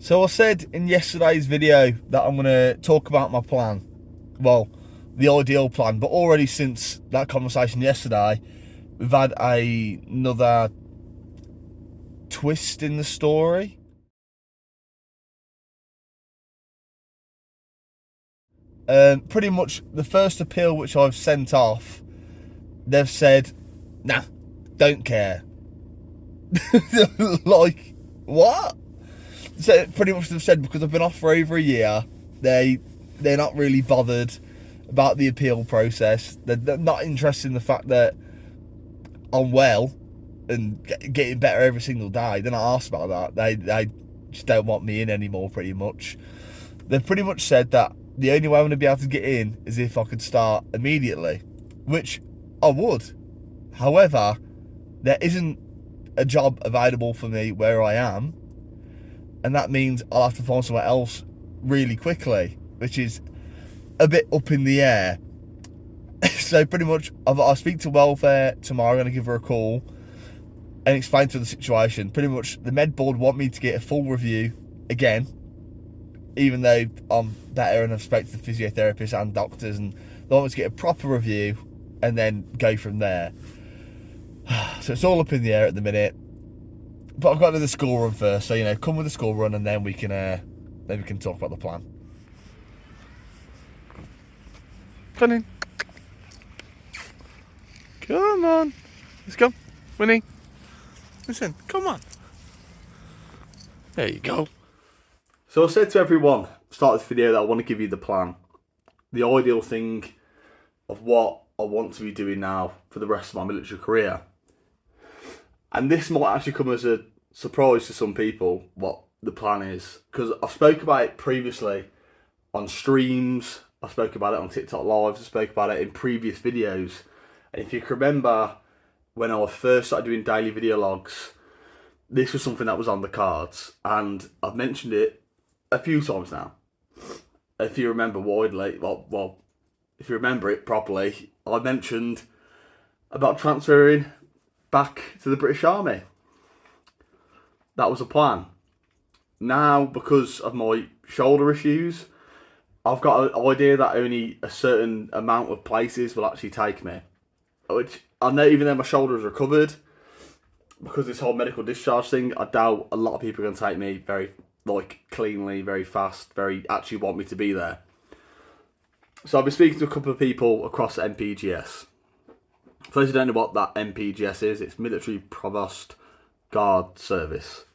So I said in yesterday's video that I'm going to talk about my plan. Well, the ideal plan. But already since that conversation yesterday, we've had another twist in the story. Pretty much the first appeal which I've sent off, they've said, nah, don't care. Like, what? So pretty much they've said because I've been off for over a year, they're not really bothered about the appeal process. They're not interested in the fact that I'm well and getting better every single day. They're not asked about that. They just don't want me in anymore, pretty much. They've pretty much said that the only way I'm going to be able to get in is if I could start immediately, which I would. However, there isn't a job available for me where I am, and that means I'll have to find somewhere else really quickly, which is a bit up in the air. So pretty much, I'll speak to welfare tomorrow. I'm going to give her a call and explain to her the situation. Pretty much, the med board want me to get a full review again, even though I'm better and I've spoken to the physiotherapists and doctors, and they want me to get a proper review and then go from there. So it's all up in the air at the minute. But I've got to do the school run first, so come with the school run, and then we can talk about the plan. Come in. Come on. Let's go. Winnie. Listen, come on. There you go. So I said to everyone, start this video, that I want to give you the plan. The ideal thing of what I want to be doing now for the rest of my military career. And this might actually come as a surprise to some people, what the plan is. Because I've spoke about it previously on streams, I spoke about it on TikTok Lives, I spoke about it in previous videos. And if you can remember, when I first started doing daily video logs, this was something that was on the cards. And I've mentioned it a few times now. If you remember widely, well, if you remember it properly, I mentioned about transferring back to the British Army. That was a plan. Now, because of my shoulder issues, I've got an idea that only a certain amount of places will actually take me. Which I know, even though my shoulder is recovered, because this whole medical discharge thing, I doubt a lot of people are going to take me very cleanly, very fast, actually want me to be there. So I've been speaking to a couple of people across MPGS. For those who don't know what that MPGS is, it's Military Provost Guard Service.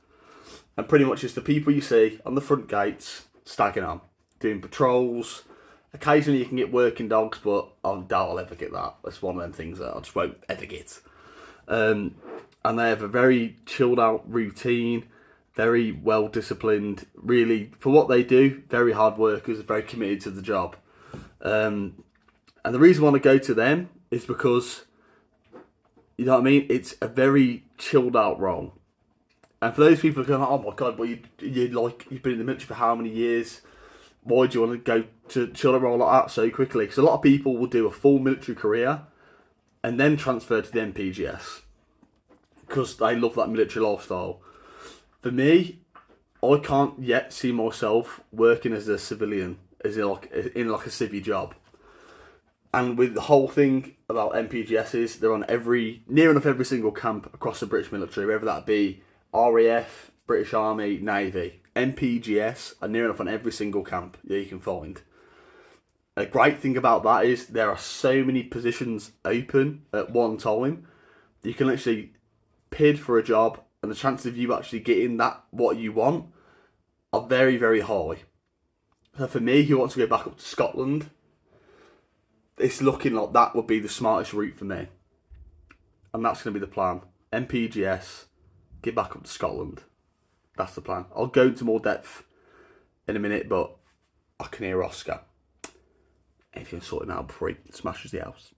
And pretty much it's the people you see on the front gates, stacking on, doing patrols. Occasionally you can get working dogs, but I doubt I'll ever get that. That's one of them things that I just won't ever get. And they have a very chilled out routine, very well disciplined, really, for what they do, very hard workers, very committed to the job. And the reason I want to go to them is because, you know what I mean, it's a very chilled out role. And for those people who are going, oh my god, but you've been in the military for how many years? Why do you want to go to chill out role like that so quickly? Because a lot of people will do a full military career and then transfer to the MPGS because they love that military lifestyle. For me, I can't yet see myself working as a civilian, as in a civvy job. And with the whole thing about MPGSs, they're on near enough every single camp across the British military, whether that be RAF, British Army, Navy. MPGS are near enough on every single camp that you can find. A great thing about that is there are so many positions open at one time. You can literally bid for a job, and the chances of you actually getting what you want are very, very high. So for me, who wants to go back up to Scotland, it's looking like that would be the smartest route for me. And that's going to be the plan. MPGS, get back up to Scotland. That's the plan. I'll go into more depth in a minute, but I can hear Oscar. If you can sort him out before he smashes the house.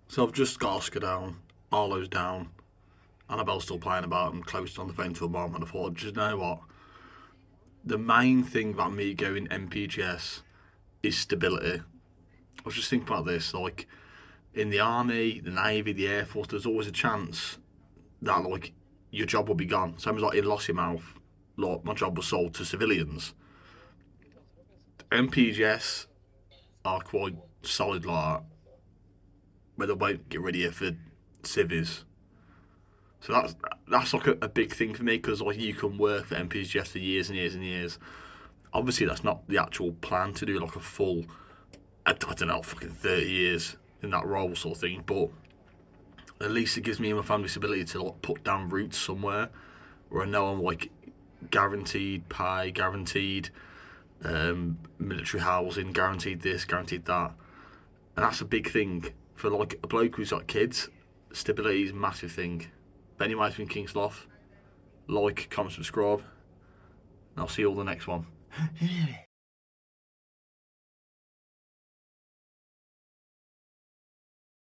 So I've just got Oscar down, Arlo's down, Annabelle's still playing about and close on the phone to her mum, and I thought, do you know what? The main thing about me going MPGS is stability. I was just thinking about this, in the Army, the Navy, the Air Force, there's always a chance that your job will be gone. Same as in Lossiemouth. like my job was sold to civilians. MPGS are quite solid like that, where they won't get rid of you for civvies. So that's like a big thing for me, because like you can work for MPGS for years and years and years. Obviously, that's not the actual plan to do like a full, I don't know, fucking 30 years in that role sort of thing. But at least it gives me and my family stability to like put down roots somewhere where I know I'm like guaranteed pay, guaranteed military housing, guaranteed this, guaranteed that. And that's a big thing for like a bloke who's got kids. Stability is a massive thing. But anyway, it's been King Sloth. Like, comment, subscribe, and I'll see you all the next one.